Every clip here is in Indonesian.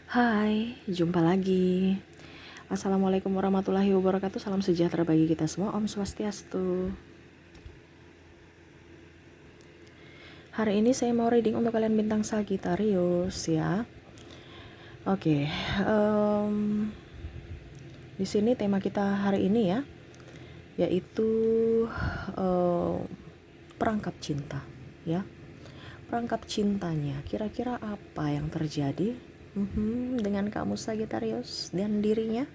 Hai, jumpa lagi. Assalamualaikum warahmatullahi wabarakatuh. Salam sejahtera bagi kita semua. Om Swastiastu. Hari ini saya mau reading untuk kalian bintang Sagittarius ya. Oke, di sini tema kita hari ini ya, yaitu perangkap cinta ya. Perangkap cintanya, kira-kira apa yang terjadi dengan kamu Sagittarius dan dirinya?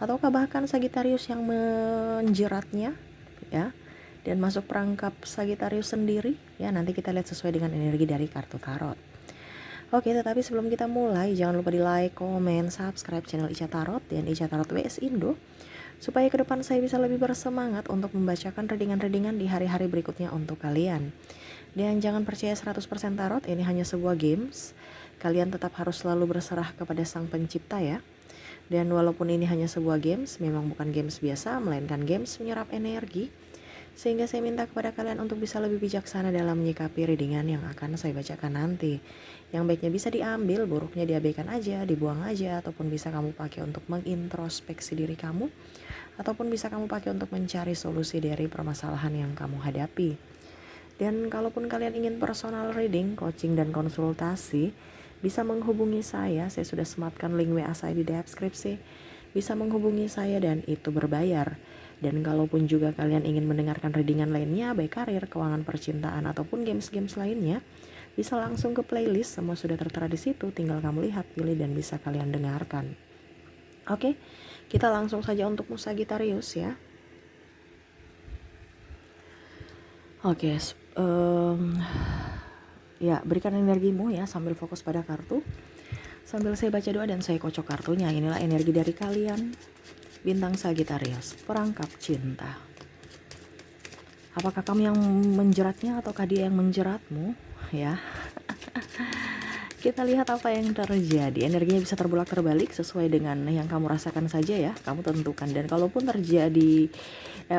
Ataukah bahkan Sagittarius yang menjeratnya ya, dan masuk perangkap Sagittarius sendiri ya. Nanti kita lihat sesuai dengan energi dari kartu tarot. Oke, tetapi sebelum kita mulai, jangan lupa di like, komen, subscribe channel Ica Tarot dan Ica Tarot WS Indo, supaya ke depan saya bisa lebih bersemangat untuk membacakan readingan-readingan di hari-hari berikutnya untuk kalian. Dan jangan percaya 100% tarot, ini hanya sebuah games. Kalian tetap harus selalu berserah kepada Sang Pencipta ya. Dan walaupun ini hanya sebuah games, memang bukan games biasa, melainkan games menyerap energi. Sehingga saya minta kepada kalian untuk bisa lebih bijaksana dalam menyikapi readingan yang akan saya bacakan nanti. Yang baiknya bisa diambil, buruknya diabaikan aja, dibuang aja, ataupun bisa kamu pakai untuk mengintrospeksi diri kamu, ataupun bisa kamu pakai untuk mencari solusi dari permasalahan yang kamu hadapi. Dan kalaupun kalian ingin personal reading, coaching, dan konsultasi, bisa menghubungi saya sudah sematkan link WA saya di deskripsi. Bisa menghubungi saya dan itu berbayar. Dan kalaupun juga kalian ingin mendengarkan readingan lainnya, baik karir, keuangan, percintaan, ataupun games-games lainnya, bisa langsung ke playlist, semua sudah tertera di situ, tinggal kamu lihat, pilih, dan bisa kalian dengarkan. Oke, kita langsung saja untuk Sagittarius ya. Oke, ya berikan energimu ya sambil fokus pada kartu. Sambil saya baca doa dan saya kocok kartunya. Inilah energi dari kalian, bintang Sagittarius, perangkap cinta. Apakah kamu yang menjeratnya ataukah dia yang menjeratmu ya? Kita lihat apa yang terjadi. Energinya bisa terbolak terbalik sesuai dengan yang kamu rasakan saja ya. Kamu tentukan. Dan kalaupun terjadi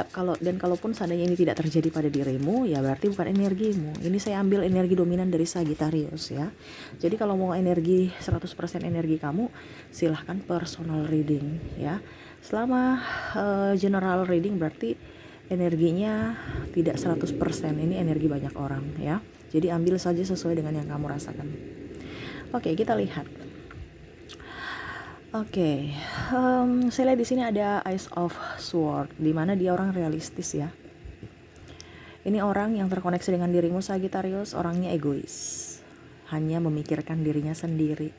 kalaupun seandainya ini tidak terjadi pada dirimu, ya berarti bukan energimu. Ini saya ambil energi dominan dari Sagittarius ya. Jadi kalau mau energi 100% energi kamu, silahkan personal reading ya. Selama general reading berarti energinya tidak 100%. Ini energi banyak orang ya. Jadi ambil saja sesuai dengan yang kamu rasakan. Oke, kita lihat. Oke, saya lihat di sini ada Ace of Sword, di mana dia orang realistis ya. Ini orang yang terkoneksi dengan dirimu Sagittarius, orangnya egois, hanya memikirkan dirinya sendiri.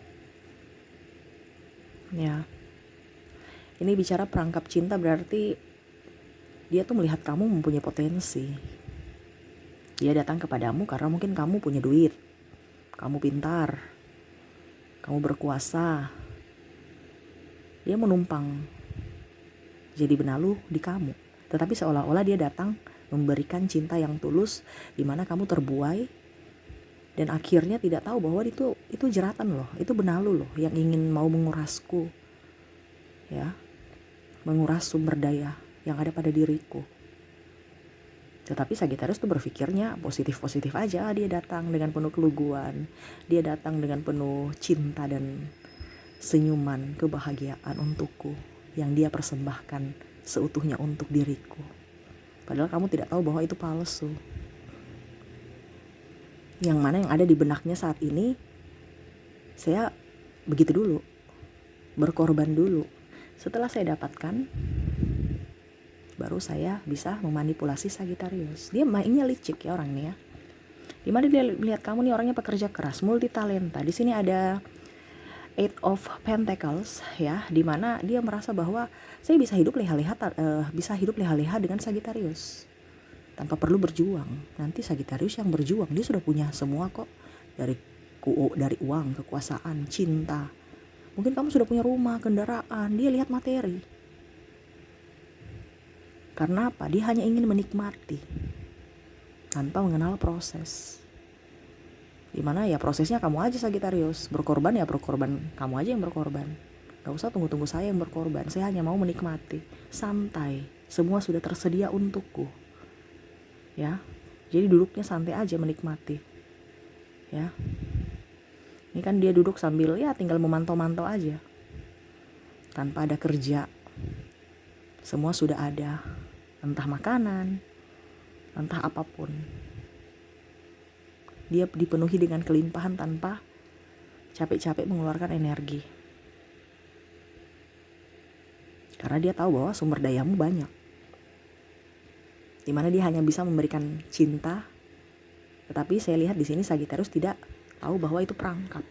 Ya, ini bicara perangkap cinta berarti dia tuh melihat kamu mempunyai potensi. Dia datang kepadamu karena mungkin kamu punya duit, kamu pintar, kamu berkuasa. Dia menumpang jadi benalu di kamu, tetapi seolah-olah dia datang memberikan cinta yang tulus, di mana kamu terbuai dan akhirnya tidak tahu bahwa itu jeratan loh, itu benalu loh yang ingin mau mengurasku ya, menguras sumber daya yang ada pada diriku. Tetapi Sagittarius tuh berpikirnya positif-positif aja. Dia datang dengan penuh keluguan, dia datang dengan penuh cinta dan senyuman kebahagiaan untukku yang dia persembahkan seutuhnya untuk diriku. Padahal kamu tidak tahu bahwa itu palsu. Yang mana yang ada di benaknya saat ini, saya begitu dulu, berkorban dulu. Setelah saya dapatkan, baru saya bisa memanipulasi Sagittarius. Dia mainnya licik ya orang ini ya. Dimana dia melihat kamu nih orangnya pekerja keras, multi talenta. Di sini ada Eight of Pentacles ya, dimana dia merasa bahwa saya bisa hidup leha-leha dengan Sagittarius tanpa perlu berjuang. Nanti Sagittarius yang berjuang, dia sudah punya semua kok, dari uang, kekuasaan, cinta. Mungkin kamu sudah punya rumah, kendaraan, dia lihat materi. Karena apa? Dia hanya ingin menikmati tanpa mengenal proses. Dimana ya prosesnya kamu aja Sagittarius, berkorban ya berkorban, kamu aja yang berkorban. Gak usah tunggu-tunggu saya yang berkorban, saya hanya mau menikmati, santai, semua sudah tersedia untukku. Ya, jadi duduknya santai aja menikmati. Ya, Ini kan dia duduk sambil ya tinggal memantau-mantau aja. Tanpa ada kerja. Semua sudah ada. Entah makanan, entah apapun. Dia dipenuhi dengan kelimpahan tanpa capek-capek mengeluarkan energi. Karena dia tahu bahwa sumber dayamu banyak. Dimana dia hanya bisa memberikan cinta. Tetapi saya lihat di sini Sagittarius tidak tahu bahwa itu perangkap.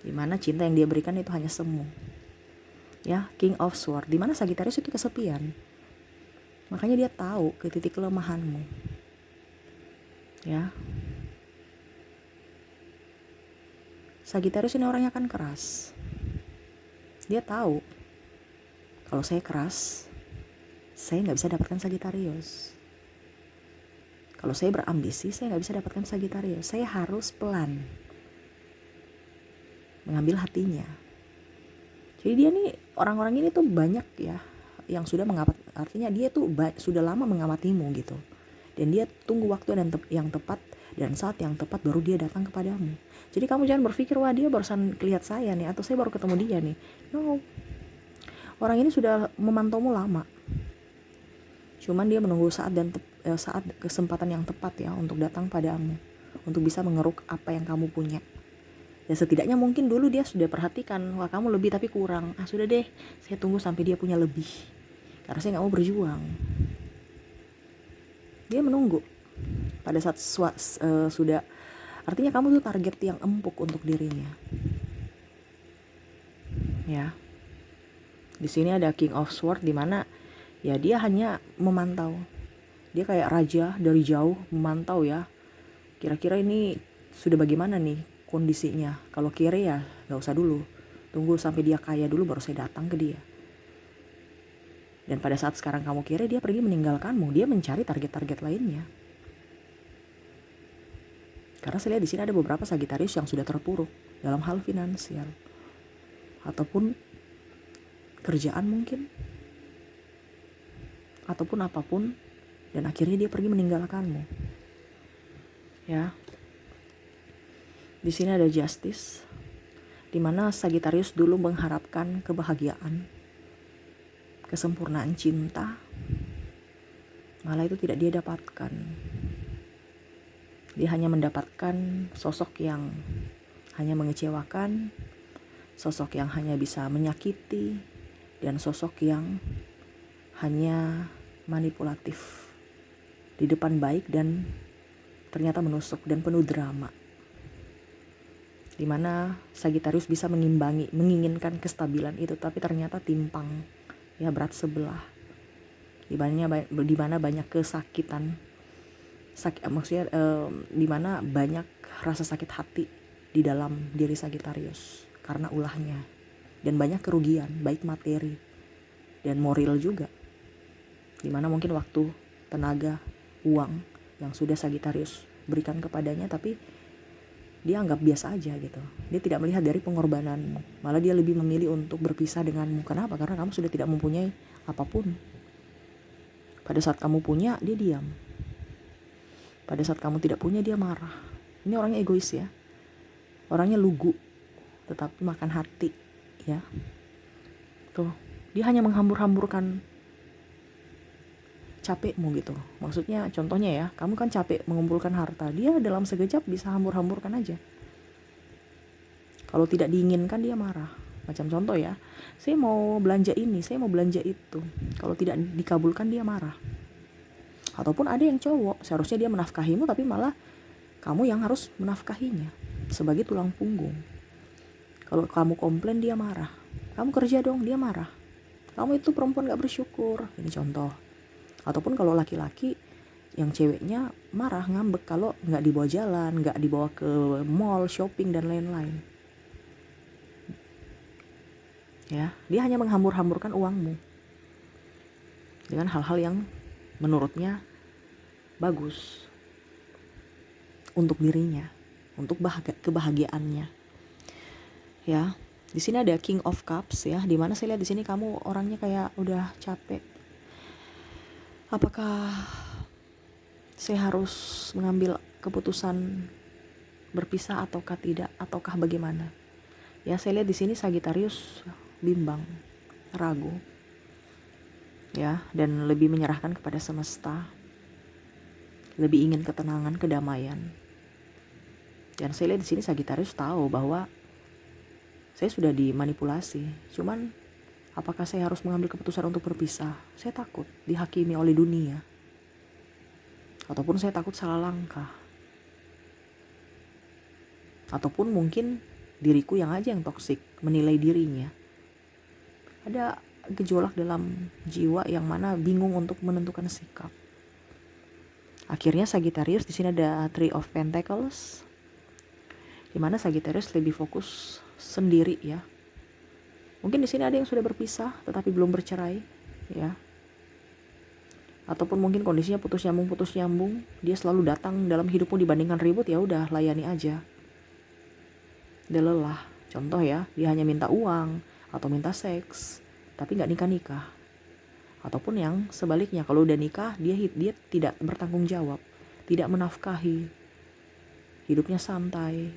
Dimana cinta yang dia berikan itu hanya semu. Ya, King of Swords. Dimana Sagittarius itu kesepian. Makanya dia tahu ke titik kelemahanmu. Ya. Sagittarius ini orangnya kan keras. Dia tahu kalau saya keras, saya nggak bisa dapatkan Sagittarius. Kalau saya berambisi, saya nggak bisa dapatkan Sagittarius. Saya harus pelan mengambil hatinya. Jadi dia nih, orang-orang ini tuh banyak ya yang sudah mengamati, artinya dia tuh sudah lama mengamatimu gitu. Dan dia tunggu waktu yang tepat dan saat yang tepat baru dia datang kepadamu. Jadi kamu jangan berpikir, wah dia barusan lihat saya nih, atau saya baru ketemu dia nih. No, orang ini sudah memantaumu lama. Cuman dia menunggu saat kesempatan yang tepat ya untuk datang padamu, untuk bisa mengeruk apa yang kamu punya. Ya setidaknya mungkin dulu dia sudah perhatikan, wah kamu lebih tapi kurang. Sudah deh, saya tunggu sampai dia punya lebih. Karena saya gak mau berjuang. Dia menunggu. Pada saat sudah, artinya kamu tuh target yang empuk untuk dirinya. Ya. Di sini ada King of Swords, di mana ya dia hanya memantau. Dia kayak raja dari jauh memantau ya. Kira-kira ini sudah bagaimana nih kondisinya. Kalau kiri ya gak usah dulu. Tunggu sampai dia kaya dulu baru saya datang ke dia. Dan pada saat sekarang kamu kiri, dia pergi meninggalkanmu. Dia mencari target-target lainnya. Karena saya lihat di sini ada beberapa Sagittarius yang sudah terpuruk dalam hal finansial. Ataupun kerjaan mungkin. Ataupun apapun. Dan akhirnya dia pergi meninggalkanmu. Ya. Di sini ada Justice, di mana Sagittarius dulu mengharapkan kebahagiaan, kesempurnaan cinta, malah itu tidak dia dapatkan. Dia hanya mendapatkan sosok yang hanya mengecewakan, sosok yang hanya bisa menyakiti, dan sosok yang hanya manipulatif, di depan baik dan ternyata menusuk dan penuh drama. Di mana Sagittarius bisa menginginkan kestabilan itu, tapi ternyata timpang, ya berat sebelah. Di mana banyak kesakitan, maksudnya di mana banyak rasa sakit hati di dalam diri Sagittarius karena ulahnya, dan banyak kerugian baik materi dan moral juga. Di mana mungkin waktu, tenaga, uang yang sudah Sagittarius berikan kepadanya, tapi dia anggap biasa aja gitu. Dia tidak melihat dari pengorbananmu. Malah dia lebih memilih untuk berpisah denganmu. Kenapa? Karena kamu sudah tidak mempunyai apapun. Pada saat kamu punya, dia diam. Pada saat kamu tidak punya, dia marah. Ini orangnya egois ya. Orangnya lugu, tetapi makan hati ya. Tuh, dia hanya menghambur-hamburkan capekmu gitu. Maksudnya contohnya ya, kamu kan capek mengumpulkan harta, dia dalam sekejap bisa hambur-hamburkan aja. Kalau tidak diinginkan dia marah. Macam contoh ya, saya mau belanja ini, saya mau belanja itu. Kalau tidak dikabulkan dia marah. Ataupun ada yang cowok, seharusnya dia menafkahimu tapi malah kamu yang harus menafkahinya sebagai tulang punggung. Kalau kamu komplain dia marah. Kamu kerja dong, dia marah. Kamu itu perempuan gak bersyukur. Ini contoh. Ataupun kalau laki-laki yang ceweknya marah, ngambek kalau gak dibawa jalan, gak dibawa ke mall, shopping dan lain-lain. Ya, dia hanya menghambur-hamburkan uangmu dengan hal-hal yang menurutnya bagus untuk dirinya, untuk kebahagiaannya. Ya, di sini ada King of Cups ya, di mana saya lihat di sini kamu orangnya kayak udah capek. Apakah saya harus mengambil keputusan berpisah ataukah tidak, ataukah bagaimana? Ya, saya lihat di sini Sagittarius bimbang, ragu, ya, dan lebih menyerahkan kepada semesta, lebih ingin ketenangan, kedamaian. Dan saya lihat di sini Sagittarius tahu bahwa saya sudah dimanipulasi. Cuman apakah saya harus mengambil keputusan untuk berpisah? Saya takut dihakimi oleh dunia. Ataupun saya takut salah langkah. Ataupun mungkin diriku yang aja yang toksik, menilai dirinya. Ada gejolak dalam jiwa yang mana bingung untuk menentukan sikap. Akhirnya Sagittarius di sini ada Three of Pentacles, di mana Sagittarius lebih fokus sendiri ya. Mungkin di sini ada yang sudah berpisah tetapi belum bercerai ya. Ataupun mungkin kondisinya putus nyambung, dia selalu datang dalam hidupmu dibandingkan ribut, ya udah layani aja. Dia lelah. Contoh ya, dia hanya minta uang atau minta seks, tapi nggak nikah-nikah. Ataupun yang sebaliknya, kalau udah nikah dia tidak bertanggung jawab, tidak menafkahi, hidupnya santai,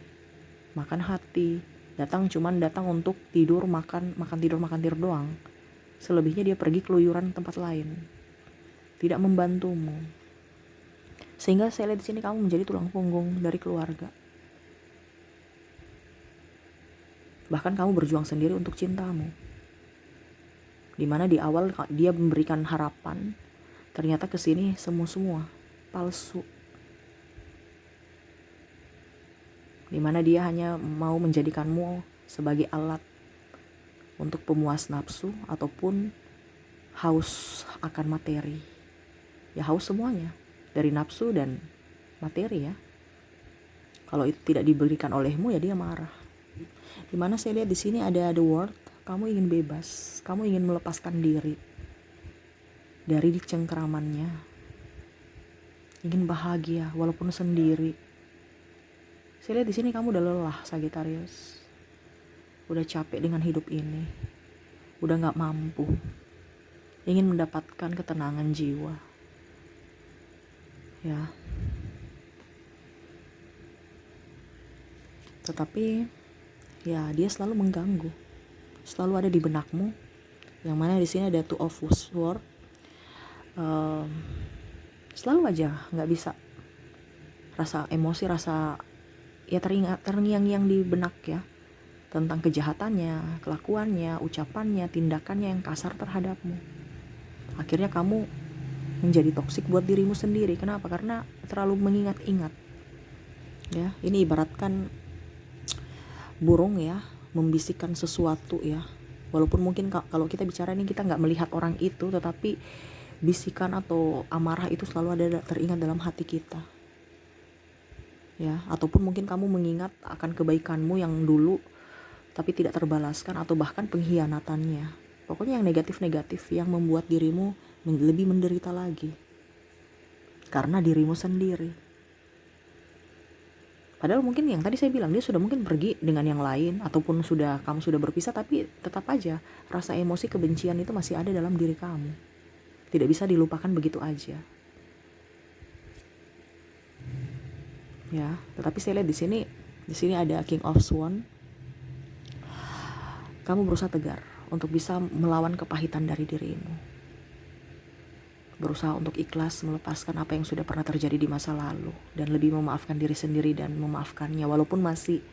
makan hati, cuman datang untuk tidur, makan tidur doang. Selebihnya dia pergi keluyuran tempat lain, tidak membantumu. Sehingga saya lihat di sini kamu menjadi tulang punggung dari keluarga. Bahkan kamu berjuang sendiri untuk cintamu. Dimana di awal dia memberikan harapan, ternyata kesini semua palsu. Dimana dia hanya mau menjadikanmu sebagai alat untuk pemuas nafsu ataupun haus akan materi. Ya haus semuanya, dari nafsu dan materi ya. Kalau itu tidak diberikan olehmu ya dia marah. Dimana saya lihat di sini ada the word, kamu ingin bebas, kamu ingin melepaskan diri dari cengkeramannya, ingin bahagia walaupun sendiri. Saya lihat di sini kamu udah lelah Sagittarius, udah capek dengan hidup ini, udah nggak mampu, ingin mendapatkan ketenangan jiwa, ya. Tetapi ya dia selalu mengganggu, selalu ada di benakmu, yang mana di sini ada Two of Swords. Selalu aja nggak bisa, rasa emosi, rasa ya terngiang-ngiang di benak ya, tentang kejahatannya, kelakuannya, ucapannya, tindakannya yang kasar terhadapmu. Akhirnya kamu menjadi toksik buat dirimu sendiri. Kenapa? Karena terlalu mengingat-ingat. Ya, ini ibaratkan burung ya, membisikkan sesuatu ya. Walaupun mungkin kalau kita bicara ini kita nggak melihat orang itu, tetapi bisikan atau amarah itu selalu ada teringat dalam hati kita. Ya, ataupun mungkin kamu mengingat akan kebaikanmu yang dulu tapi tidak terbalaskan, atau bahkan pengkhianatannya. Pokoknya yang negatif-negatif yang membuat dirimu lebih menderita lagi karena dirimu sendiri. Padahal mungkin yang tadi saya bilang, dia sudah mungkin pergi dengan yang lain, ataupun kamu sudah berpisah, tapi tetap aja rasa emosi kebencian itu masih ada dalam diri kamu. Tidak bisa dilupakan begitu aja. Ya, tetapi saya lihat di sini ada King of Swords. Kamu berusaha tegar untuk bisa melawan kepahitan dari dirimu. Berusaha untuk ikhlas melepaskan apa yang sudah pernah terjadi di masa lalu, dan lebih memaafkan diri sendiri dan memaafkannya walaupun masih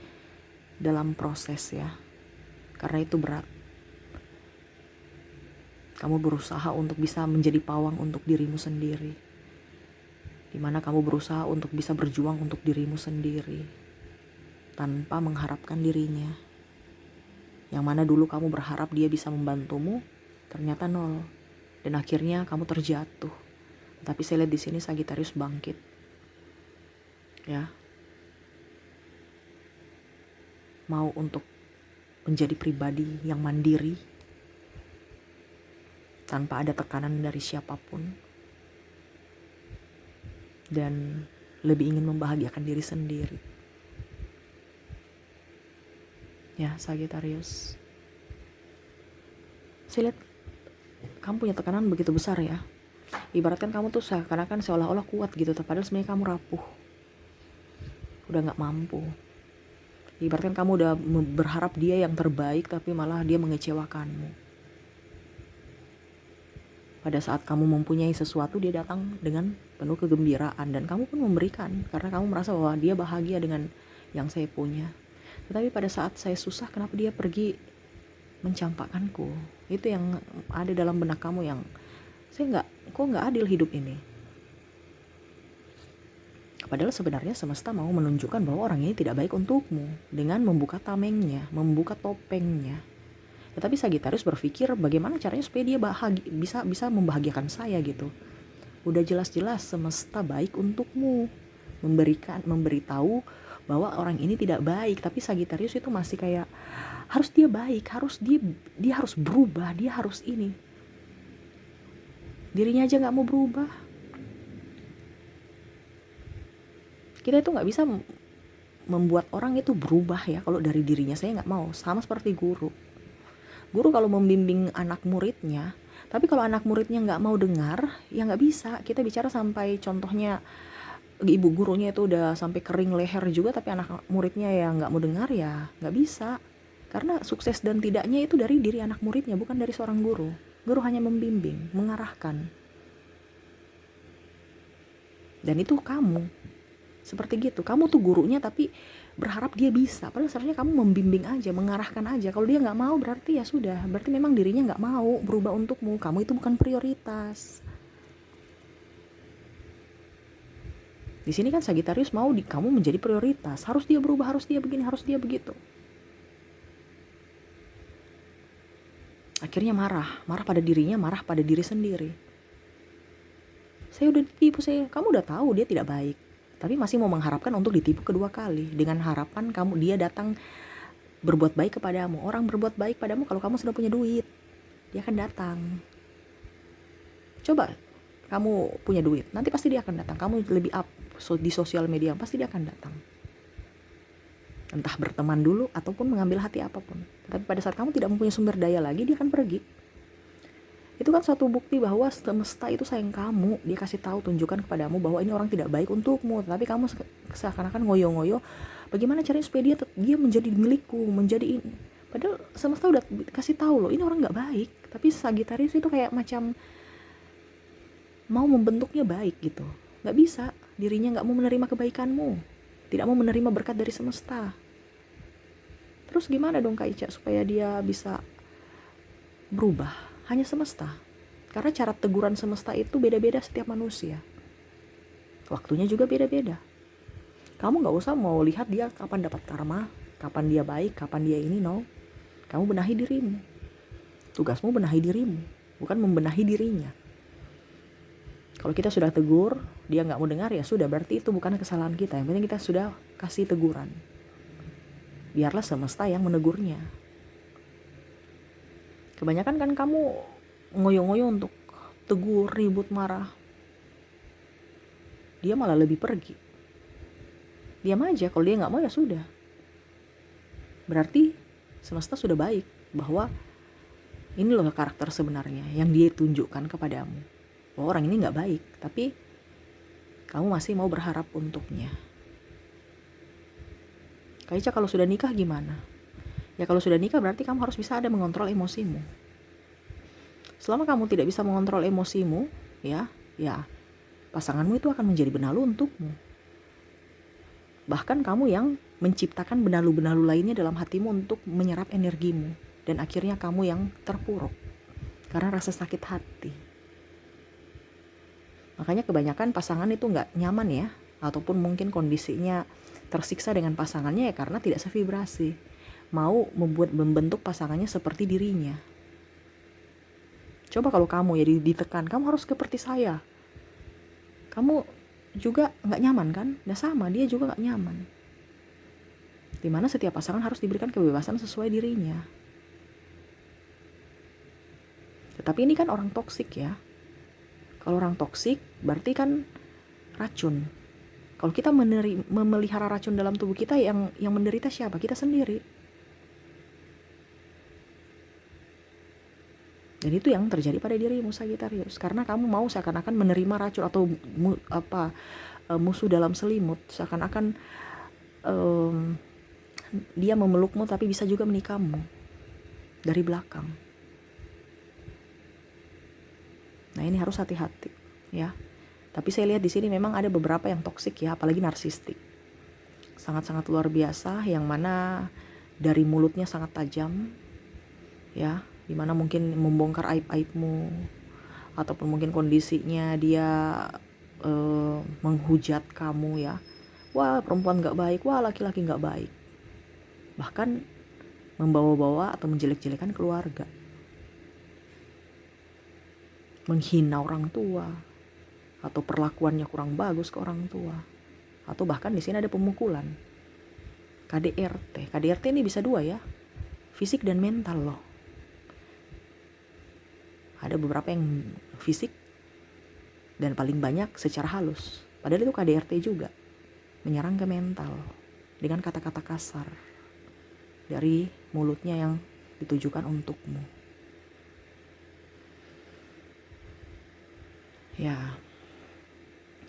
dalam proses ya. Karena itu berat. Kamu berusaha untuk bisa menjadi pawang untuk dirimu sendiri. Dimana kamu berusaha untuk bisa berjuang untuk dirimu sendiri tanpa mengharapkan dirinya. Yang mana dulu kamu berharap dia bisa membantumu, ternyata nol. Dan akhirnya kamu terjatuh. Tapi saya lihat di sini Sagittarius bangkit. Ya. Mau untuk menjadi pribadi yang mandiri tanpa ada tekanan dari siapapun. Dan lebih ingin membahagiakan diri sendiri. Ya, Sagittarius. Saya lihat kamu punya tekanan begitu besar ya. Ibaratkan kamu tuh seakan-akan seolah-olah kuat gitu, padahal sebenarnya kamu rapuh. udah gak mampu. Ibaratkan kamu udah berharap dia yang terbaik, tapi malah dia mengecewakanmu. Pada saat kamu mempunyai sesuatu, dia datang dengan penuh kegembiraan, dan kamu pun memberikan, karena kamu merasa bahwa dia bahagia dengan yang saya punya. Tetapi pada saat saya susah, kenapa dia pergi mencampakkanku? Itu yang ada dalam benak kamu, yang kok nggak adil hidup ini. Padahal sebenarnya semesta mau menunjukkan bahwa orang ini tidak baik untukmu dengan membuka tamengnya, membuka topengnya. Tetapi Sagittarius berpikir bagaimana caranya supaya dia bisa membahagiakan saya gitu. Udah jelas-jelas semesta baik untukmu, memberitahu bahwa orang ini tidak baik, tapi Sagittarius itu masih kayak harus dia baik, dia harus berubah, dia harus ini. Dirinya aja nggak mau berubah. Kita itu nggak bisa membuat orang itu berubah ya kalau dari dirinya. Saya nggak mau. Sama seperti guru kalau membimbing anak muridnya, tapi kalau anak muridnya nggak mau dengar, ya nggak bisa. Kita bicara sampai contohnya ibu gurunya itu udah sampai kering leher juga, tapi anak muridnya ya nggak mau dengar, ya nggak bisa. Karena sukses dan tidaknya itu dari diri anak muridnya, bukan dari seorang guru. Guru hanya membimbing, mengarahkan. Dan itu kamu seperti gitu. Kamu tuh gurunya tapi berharap dia bisa, padahal seharusnya kamu membimbing aja, mengarahkan aja. Kalau dia nggak mau, berarti ya sudah, berarti memang dirinya nggak mau berubah untukmu. Kamu itu bukan prioritas. Di sini kan Sagittarius mau kamu menjadi prioritas. Harus dia berubah, harus dia begini, harus dia begitu. Akhirnya marah pada dirinya, marah pada diri sendiri. Saya udah ditipu, kamu udah tahu dia tidak baik, tapi masih mau mengharapkan untuk ditipu kedua kali dengan harapan dia datang berbuat baik kepadamu. Orang berbuat baik padamu kalau kamu sudah punya duit, dia akan datang. Coba kamu punya duit, nanti pasti dia akan datang. Kamu lebih up di sosial media, pasti dia akan datang. Entah berteman dulu ataupun mengambil hati apapun. Tapi pada saat kamu tidak mempunyai sumber daya lagi, dia akan pergi. Itu kan suatu bukti bahwa semesta itu sayang kamu. Dia kasih tahu, tunjukkan kepadamu bahwa ini orang tidak baik untukmu. Tapi kamu seakan-akan ngoyo-ngoyo, bagaimana caranya supaya dia menjadi milikku, menjadi ini. Padahal semesta udah kasih tahu loh, ini orang nggak baik. Tapi Sagittarius itu kayak macam mau membentuknya baik gitu. Nggak bisa, dirinya nggak mau menerima kebaikanmu, tidak mau menerima berkat dari semesta. Terus gimana dong Kak Ica supaya dia bisa berubah? Hanya semesta. Karena cara teguran semesta itu beda-beda setiap manusia. Waktunya juga beda-beda. Kamu gak usah mau lihat dia kapan dapat karma, kapan dia baik, kapan dia ini, no. Kamu benahi dirimu. Tugasmu benahi dirimu, bukan membenahi dirinya. Kalau kita sudah tegur, dia gak mau dengar, ya sudah, berarti itu bukan kesalahan kita. Yang penting kita sudah kasih teguran. Biarlah semesta yang menegurnya. Kebanyakan kan kamu ngoyo-ngoyo untuk tegur, ribut, marah. Dia malah lebih pergi. Diam aja, kalau dia gak mau ya sudah. Berarti semesta sudah baik, bahwa ini loh karakter sebenarnya yang dia tunjukkan kepadamu. Bahwa orang ini gak baik, tapi kamu masih mau berharap untuknya. Kak Ica, kalau sudah nikah gimana? Ya kalau sudah nikah berarti kamu harus bisa ada mengontrol emosimu. Selama kamu tidak bisa mengontrol emosimu, ya pasanganmu itu akan menjadi benalu untukmu. Bahkan kamu yang menciptakan benalu-benalu lainnya dalam hatimu untuk menyerap energimu. Dan akhirnya kamu yang terpuruk karena rasa sakit hati. Makanya kebanyakan pasangan itu gak nyaman ya, ataupun mungkin kondisinya tersiksa dengan pasangannya ya karena tidak sevibrasi. Mau membentuk pasangannya seperti dirinya. Coba kalau kamu ya ditekan, kamu harus seperti saya. Kamu juga gak nyaman kan? Nah sama, dia juga gak nyaman. Dimana setiap pasangan harus diberikan kebebasan sesuai dirinya. Tetapi ini kan orang toksik ya. Kalau orang toksik berarti kan racun. Kalau kita memelihara racun dalam tubuh kita, yang menderita siapa? Kita sendiri. Dan itu yang terjadi pada dirimu Sagittarius. Karena kamu mau seakan-akan menerima racun atau musuh dalam selimut. Seakan-akan em, dia memelukmu tapi bisa juga menikahmu dari belakang. Nah ini harus hati-hati ya. Tapi saya lihat di sini memang ada beberapa yang toksik ya, apalagi narsistik. Sangat-sangat luar biasa, yang mana dari mulutnya sangat tajam ya, dimana mungkin membongkar aib-aibmu, ataupun mungkin kondisinya dia menghujat kamu ya. Wah perempuan gak baik, wah laki-laki gak baik. Bahkan membawa-bawa atau menjelek-jelekan keluarga, menghina orang tua, atau perlakuannya kurang bagus ke orang tua, atau bahkan di sini ada pemukulan. KDRT ini bisa dua ya, fisik dan mental loh. Ada beberapa yang fisik dan paling banyak secara halus, padahal itu KDRT juga, menyerang ke mental dengan kata-kata kasar dari mulutnya yang ditujukan untukmu. Ya,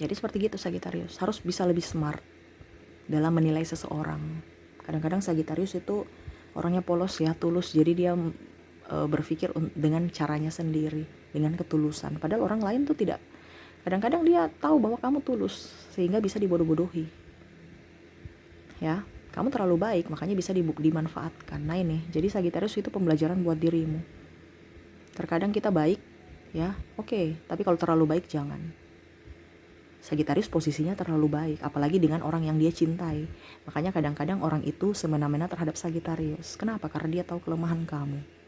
jadi seperti gitu Sagittarius, harus bisa lebih smart dalam menilai seseorang. Kadang-kadang Sagittarius itu orangnya polos ya, tulus, jadi dia berpikir dengan caranya sendiri, dengan ketulusan. Padahal orang lain tuh tidak. Kadang-kadang dia tahu bahwa kamu tulus, sehingga bisa dibodoh-bodohi. Ya, kamu terlalu baik, makanya bisa dimanfaatkan. Nah ini, jadi Sagittarius itu pembelajaran buat dirimu. Terkadang kita baik, ya, oke, tapi kalau terlalu baik jangan. Sagittarius posisinya terlalu baik, apalagi dengan orang yang dia cintai. Makanya kadang-kadang orang itu semena-mena terhadap Sagittarius. Kenapa? Karena dia tahu kelemahan kamu.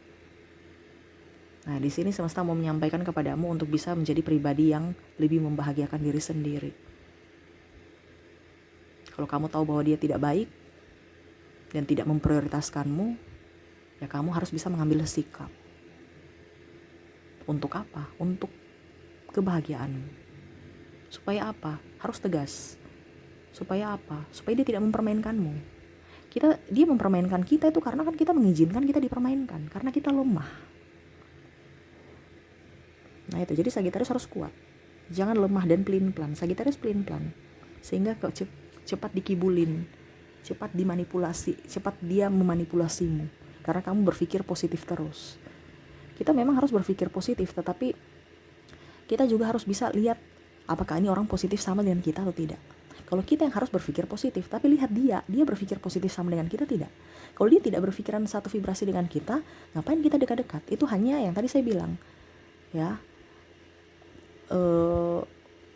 Nah, di sini semesta mau menyampaikan kepadamu untuk bisa menjadi pribadi yang lebih membahagiakan diri sendiri. Kalau kamu tahu bahwa dia tidak baik dan tidak memprioritaskanmu, ya kamu harus bisa mengambil sikap. Untuk apa? Untuk kebahagiaanmu. Supaya apa? Harus tegas. Supaya apa? Supaya dia tidak mempermainkanmu. Dia mempermainkan kita itu karena kan kita mengizinkan kita dipermainkan, karena kita lemah. Nah itu, jadi Sagittarius harus kuat. Jangan lemah dan pelin-pelan. Sagittarius pelin-pelan, sehingga cepat dikibulin, cepat dimanipulasi, cepat dia memanipulasimu, karena kamu berpikir positif terus. Kita memang harus berpikir positif, tetapi kita juga harus bisa lihat apakah ini orang positif sama dengan kita atau tidak. Kalau kita yang harus berpikir positif, tapi lihat dia berpikir positif sama dengan kita tidak. Kalau dia tidak berpikiran satu vibrasi dengan kita, ngapain kita dekat-dekat? Itu hanya yang tadi saya bilang, ya,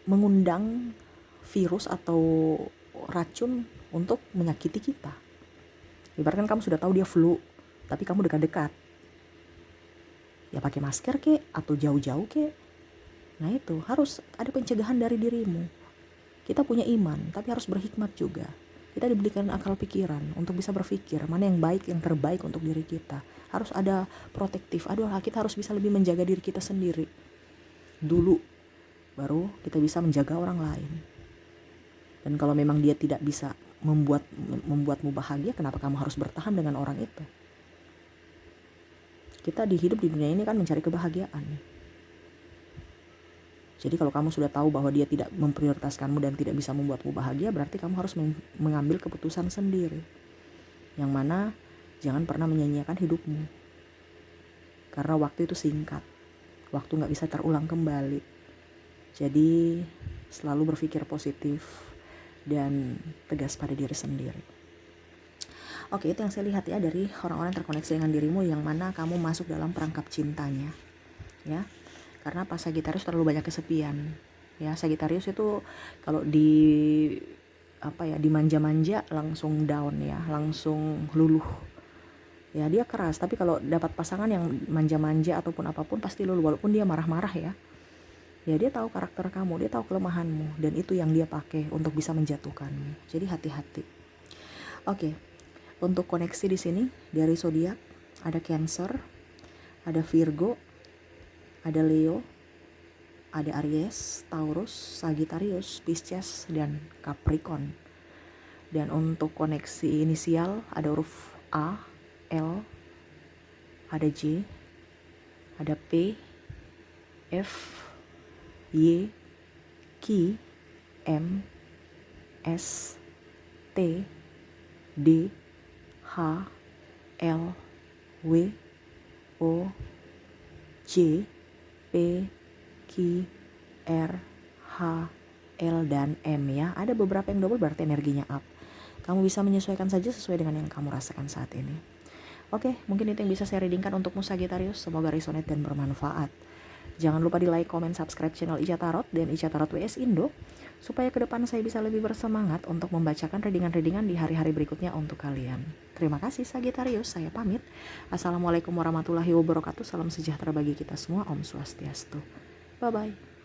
mengundang virus atau racun untuk menyakiti kita. Ibaratkan kamu sudah tahu dia flu, tapi kamu dekat-dekat, ya pakai masker kek atau jauh-jauh kek. Nah itu harus ada pencegahan dari dirimu. Kita punya iman, tapi harus berhikmat juga. Kita diberikan akal pikiran untuk bisa berpikir mana yang baik, yang terbaik untuk diri kita. Harus ada protektif. Kita harus bisa lebih menjaga diri kita sendiri dulu, baru kita bisa menjaga orang lain. Dan kalau memang dia tidak bisa membuatmu bahagia, kenapa kamu harus bertahan dengan orang itu? Kita hidup di dunia ini kan mencari kebahagiaan. Jadi kalau kamu sudah tahu bahwa dia tidak memprioritaskanmu dan tidak bisa membuatmu bahagia, berarti kamu harus mengambil keputusan sendiri. Yang mana jangan pernah menyanyiakan hidupmu. Karena waktu itu singkat. Waktu gak bisa terulang kembali. Jadi selalu berpikir positif dan tegas pada diri sendiri. Oke, itu yang saya lihat ya dari orang-orang terkoneksi dengan dirimu, yang mana kamu masuk dalam perangkap cintanya. Ya. Karena pas Sagittarius terlalu banyak kesepian. Ya, Sagittarius itu kalau dimanja-manja langsung down ya, langsung luluh. Ya, dia keras, tapi kalau dapat pasangan yang manja-manja ataupun apapun pasti luluh, walaupun dia marah-marah ya. Ya, dia tahu karakter kamu, dia tahu kelemahanmu, dan itu yang dia pakai untuk bisa menjatuhkanmu. Jadi hati-hati. Oke. Untuk koneksi di sini dari zodiak ada Cancer, ada Virgo, ada Leo, ada Aries, Taurus, Sagittarius, Pisces, dan Capricorn. Dan untuk koneksi inisial ada huruf A, L, ada J, ada P, F, Y, Q, M, S, T, D H L W O J P Q R H L dan M ya. Ada beberapa yang double berarti energinya up. Kamu bisa menyesuaikan saja sesuai dengan yang kamu rasakan saat ini. Oke, mungkin itu yang bisa saya readingkan untukmu Sagittarius. Semoga resonate dan bermanfaat. Jangan lupa di like, comment, subscribe channel Ica Tarot dan Ica Tarot WS Indo, supaya ke depan saya bisa lebih bersemangat untuk membacakan readingan-readingan di hari-hari berikutnya untuk kalian. Terima kasih Sagittarius, saya pamit. Assalamualaikum warahmatullahi wabarakatuh, salam sejahtera bagi kita semua, Om Swastiastu. Bye-bye.